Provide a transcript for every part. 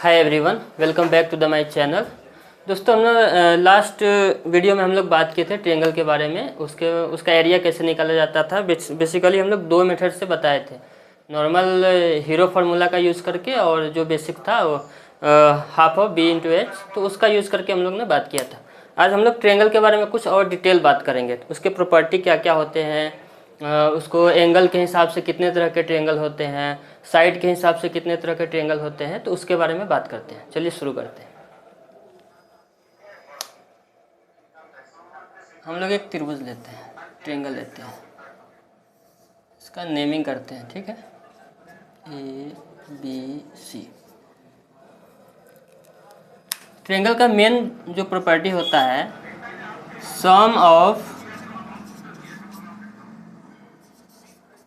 Hi everyone, welcome back to the my channel. दोस्तों, हम लोग लास्ट वीडियो में हम लोग बात किए थे ट्रायंगल के बारे में। उसका एरिया कैसे निकाला जाता था। बेसिकली हम लोग दो मेथड से बताए थे, नॉर्मल हीरो फार्मूला का यूज़ करके, और जो बेसिक था वो half of B into H, तो उसका यूज़ करके हम लोग ने बात किया था। आज हम लोग ट्रायंगल के बारे में कुछ और डिटेल बात करेंगे। उसके प्रॉपर्टी क्या क्या होते हैं, उसको एंगल के हिसाब से कितने तरह के ट्रायंगल होते हैं, साइड के हिसाब से कितने तरह के ट्रायंगल होते हैं, तो उसके बारे में बात करते हैं। चलिए शुरू करते हैं। हम लोग एक त्रिभुज लेते हैं, ट्रायंगल लेते हैं, इसका नेमिंग करते हैं, ठीक है। A B C. ट्रायंगल का मेन जो प्रॉपर्टी होता है, sum of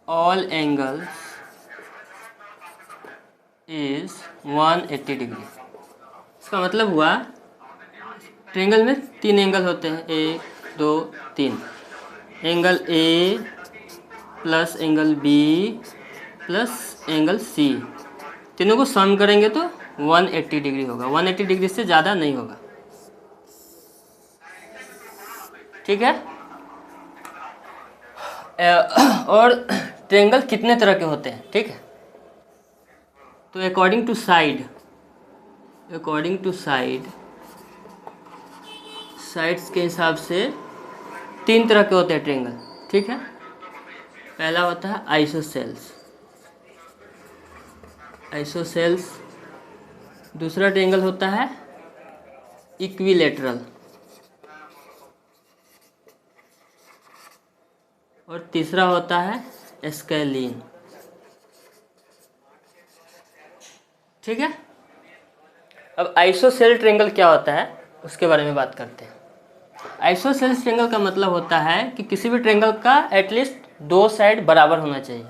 all angles is 180 degree. इसका मतलब हुआ ट्रायंगल में तीन एंगल होते हैं, 1 2 3। Angle A plus angle B plus angle C, तीनों को सम करेंगे तो 180 डिग्री होगा। 180 डिग्री से ज़्यादा नहीं होगा, ठीक है। और ट्रायंगल कितने तरह के होते हैं, ठीक है। तो अकॉर्डिंग टू साइड्स के हिसाब से तीन तरह के होते हैं ट्रायंगल, ठीक है। पहला होता है आइसोसेल्स। दूसरा ट्रायंगल होता है इक्विलैटरल, और तीसरा होता है स्केलीन, ठीक है। अब आइसोसेल ट्रायंगल क्या होता है उसके बारे में बात करते हैं। आइसोसेल्स ट्रायंगल का मतलब होता है कि किसी भी ट्रायंगल का एटलीस्ट दो साइड बराबर होना चाहिए।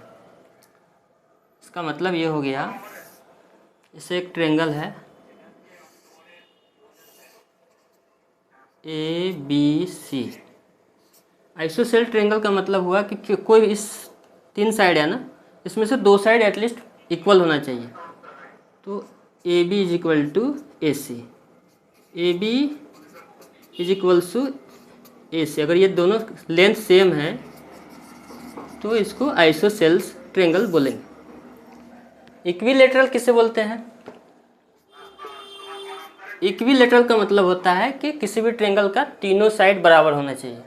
इसका मतलब ये हो गया, इसे एक ट्रायंगल है A B C. Isosceles triangle का मतलब हुआ कि कोई इस तीन साइड है ना, इसमें से दो साइड एटलीस्ट इक्वल होना चाहिए। तो A B is equal to A C, A B is equals to A C. अगर ये दोनों लेंथ सेम है तो इसको आइसोसेल्स ट्रायंगल बोलेंगे। इक्विलैटरल किसे बोलते हैं? इक्विलैटरल का मतलब होता है कि किसी भी ट्रायंगल का तीनों साइड बराबर होना चाहिए।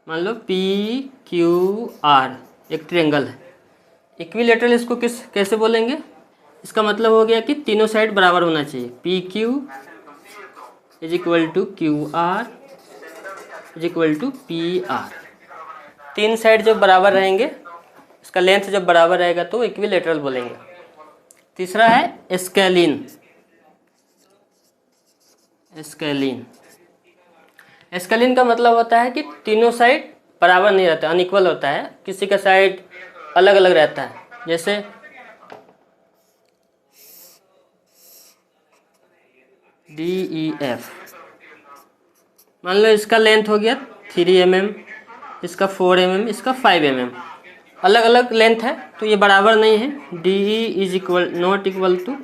मान लो पी क्यू आर एक ट्रायंगल है, इक्विलैटरल इसको कैसे बोलेंगे? इसका मतलब हो गया कि तीनों साइड बराबर होना चाहिए। P Q is equal to Q R is equal to P R. तीन साइड जब बराबर रहेंगे, इसका लेंथ जब बराबर रहेगा तो इक्विलैटरल बोलेंगे। तीसरा है स्केलीन का मतलब होता है कि तीनों साइड बराबर नहीं रहता, अनइक्वल होता है, किसी का साइड अलग अलग रहता है। जैसे डी ई एफ, मान लो इसका लेंथ हो गया 3 mm, इसका 4 mm, इसका 5 mm, अलग अलग लेंथ है तो ये बराबर नहीं है। D E is equal not equal to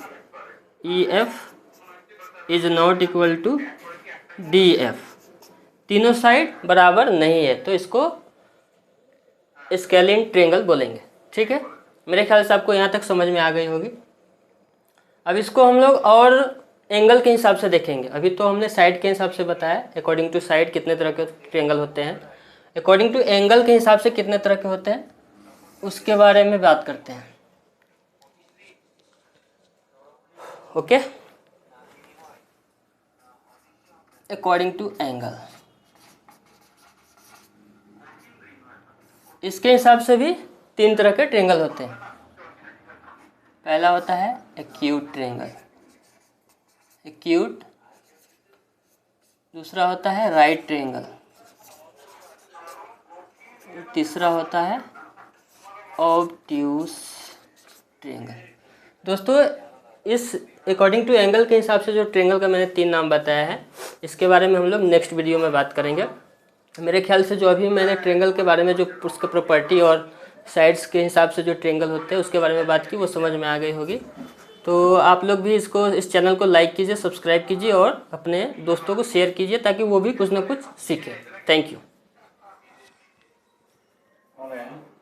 E F is not equal to D F. तीनों साइड बराबर नहीं है तो इसको स्केलीन ट्रायंगल बोलेंगे, ठीक है। मेरे ख्याल से आपको यहाँ तक समझ में आ गई होगी। अब इसको हम लोग और एंगल के हिसाब से देखेंगे। अभी तो हमने साइड के हिसाब से बताया, अकॉर्डिंग टू साइड कितने तरह के ट्रायंगल होते हैं, अकॉर्डिंग टू एंगल के हिसाब से कितने तरह के होते हैं, उसके बारे में बात करते हैं, ओके। अकॉर्डिंग टू एंगल, इसके हिसाब से भी तीन तरह के ट्रायंगल होते हैं। पहला होता है एक्यूट ट्रायंगल, एक्यूट। दूसरा होता है राइट ट्रायंगल। तीसरा होता है ऑब्ट्यूस ट्रायंगल। दोस्तों, इस अकॉर्डिंग टू एंगल के हिसाब से जो ट्रायंगल का मैंने तीन नाम बताया है, इसके बारे में हम लोग नेक्स्ट वीडियो में बात करेंगे। मेरे ख्याल से जो अभी मैंने ट्रायंगल के बारे में जो उसका प्रॉपर्टी और साइड्स के हिसाब से जो ट्रायंगल होते हैं उसके बारे में बात की, वो समझ में आ गई होगी। तो आप लोग भी इस चैनल को लाइक कीजिए, सब्सक्राइब कीजिए और अपने दोस्तों को शेयर कीजिए ताकि वो भी कुछ ना कुछ सीखें। Thank you.